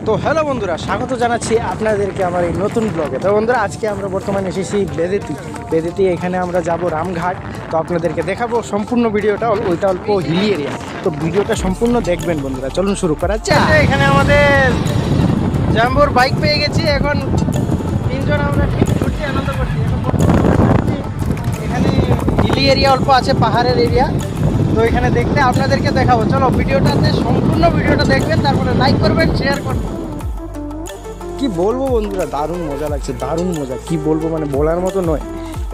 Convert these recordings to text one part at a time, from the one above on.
তো হ্যালো বন্ধুরা, স্বাগত জানাচ্ছি আপনাদেরকে আমার এই নতুন ব্লগে। তো বন্ধুরা, আজকে আমরা বর্তমানে এসেছি বেদেতি। এখানে আমরা যাব রামঘাট। তো আপনাদেরকে দেখাবো সম্পূর্ণ ভিডিওটা, ওইটা অল্প হিলি এরিয়া। তো ভিডিওটা সম্পূর্ণ দেখবেন বন্ধুরা। চলুন শুরু করা যাক। এখানে আমাদের জাম্বোর বাইক পেয়ে গেছি। এখন তিনজন আমরা ঠিক ঘুরছি, আনন্দ করছি। এখানে হিলি এরিয়া অল্প আছে, পাহাড়ের এরিয়া। তো এখানে দেখতে আপনাদেরকে দেখাবো। চলো ভিডিওটাতে সম্পূর্ণ ভিডিওটা দেখবেন, তারপরে লাইক করবেন, শেয়ার করবেন। কি বলবো বন্ধুরা, দারুণ মজা লাগছে, দারুণ মজা। কি বলবো মানে বলার মতো নয়।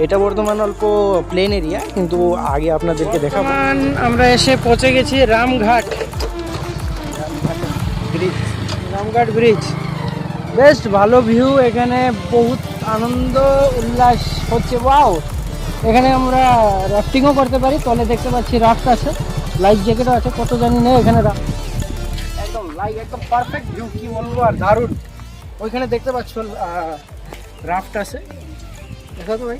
এটা বর্তমান অল্প প্লেন এরিয়া, কিন্তু আগে আপনাদেরকে দেখাবো। আমরা এসে পৌঁছে গেছি রামঘাট ব্রিজ। রামঘাট ব্রিজ বেশ ভালো ভিউ। এখানে বহুত আনন্দ উল্লাস হচ্ছে। ওয়াও, এখানে আমরা রাফটিংও করতে পারি। তলে দেখতে পাচ্ছি রাফট আছে, লাইফ জ্যাকেটও আছে, কত জানি নেই এখানে। একদম একদম পারফেক্ট ভিউ, কি বলবো আর, দারুণ। ওইখানে দেখতে পাচ্ছ রাফট আছে, দেখো তো ভাই।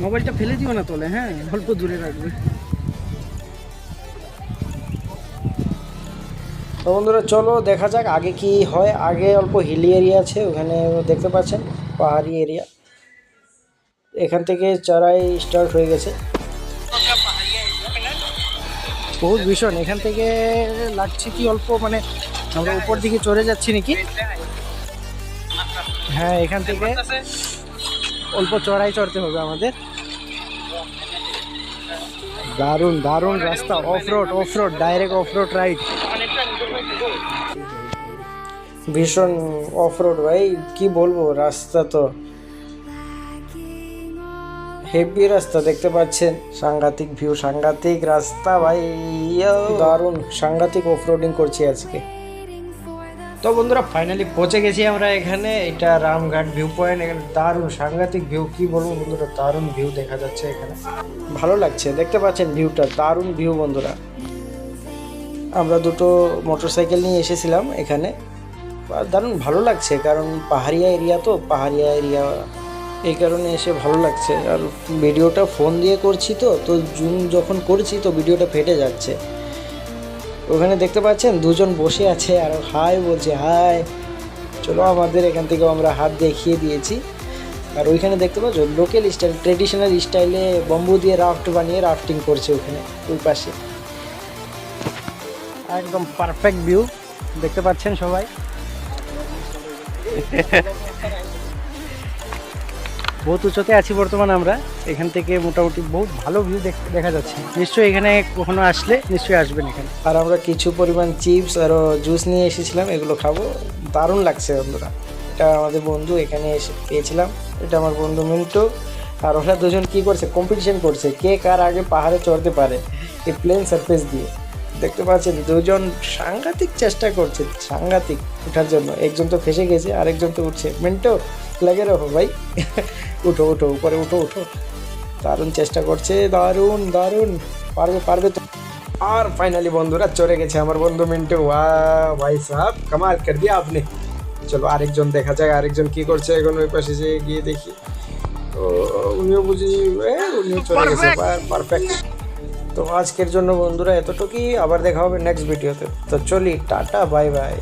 মোবাইলটা ফেলে দিও না তলে, হ্যাঁ, অল্প দূরে রাখবে। তো বন্ধুরা চলো দেখা যাক আগে কি হয়। আগে অল্প হিলি এরিয়া আছে, ওখানে দেখতে পাচ্ছেন পাহাড়ি এরিয়া। এখান থেকে চড়াই স্টার্ট হয়ে গেছে। বহুত ভীষণ। এখান থেকে লাগছে কি অল্প মানে আমরা উপর দিকে চড়ে যাচ্ছি নাকি। হ্যাঁ, এখান থেকে অল্প চড়াই চড়তে হবে আমাদের। দারুণ দারুণ রাস্তা, অফরোড ডাইরেক্ট অফরোড রাইড। ভীষণ অফরোড ভাই, কি বলবো। রাস্তা তো হেভি রাস্তা, দেখতে পাচ্ছেন। সাংঘাতিক ভিউ, সাংঘাতিক রাস্তা ভাই, দারুণ সাংঘাতিক অফরোডিং করছি আজকে। তো বন্ধুরা ফাইনালি পৌঁছে গেছি আমরা এখানে। এটা রামঘাট ভিউ পয়েন্ট। এখানে দারুণ সাংঘাতিক ভিউ, কি বলবো বন্ধুরা, দারুণ ভিউ দেখা যাচ্ছে এখানে। ভালো লাগছে, দেখতে পাচ্ছেন ভিউটা, দারুণ ভিউ বন্ধুরা। আমরা দুটো মোটরসাইকেল নিয়ে এসেছিলাম এখানে। দারুণ ভালো লাগছে, কারণ পাহাড়িয়া এরিয়া, তো পাহাড়িয়া এরিয়া, এই কারণে এসে ভালো লাগছে। আর ভিডিওটা ফোন দিয়ে করছি, তো জুম যখন করছি তো ভিডিওটা ফেটে যাচ্ছে। ওখানে দেখতে পাচ্ছেন দুজন বসে আছে আর হাই বলছে, হাই। চলো, আমাদের এখান থেকে আমরা হাত দেখিয়ে দিয়েছি। আর ওইখানে দেখতে পাচ্ছ লোকাল স্টাইল, ট্রেডিশনাল স্টাইলে বম্বু দিয়ে রাফট বানিয়ে রাফটিং করছে ওখানে ওই পাশে। একদম পারফেক্ট ভিউ, দেখতে পাচ্ছেন সবাই। বহুত উঁচুতে আছি বর্তমানে আমরা। এখান থেকে মোটামুটি বহুত ভালো ভিউ দেখা যাচ্ছে। নিশ্চয়ই এখানে কখনো আসলে নিশ্চয়ই আসবেন এখানে। আর আমরা কিছু পরিমাণ চিপস আর জুস নিয়ে এসেছিলাম, এগুলো খাবো। দারুণ লাগছে বন্ধুরা। এটা আমাদের বন্ধু এখানে এসে পেয়েছিলাম। এটা আমার বন্ধু মিন্টু। আর ওরা দুজন কি করছে, কম্পিটিশন করছে কে কার আগে পাহাড়ে চড়তে পারে এই প্লেন সারফেস দিয়ে। দেখতে পাচ্ছেন দুজন সাংঘাতিক চেষ্টা করছে, সাংঘাতিক ওঠার জন্য। একজন তো ফেসে গেছে, আরেকজন তো উঠছে। মিন্টু লাগে রাখো ভাই, উঠো উপরে উঠো। দারুণ চেষ্টা করছে, দারুণ পারবে তো। আর ফাইনালি বন্ধুরা চড়ে গেছে আমার বন্ধু মিন্টু। ওয়াও ভাই সাহেব, কামাল কর দিয়া আপনি। চলো আরেকজন দেখা যাক, আরেকজন কি করছে। এখন ওই পাশে যে গিয়ে দেখি। তো উনিও উনিও চলে গেছে, পারফেক্ট। তো আজকের জন্য বন্ধুরা এতটুকুই। আবার দেখা হবে নেক্সট ভিডিওতে। তো চলি, টাটা, বাই বাই।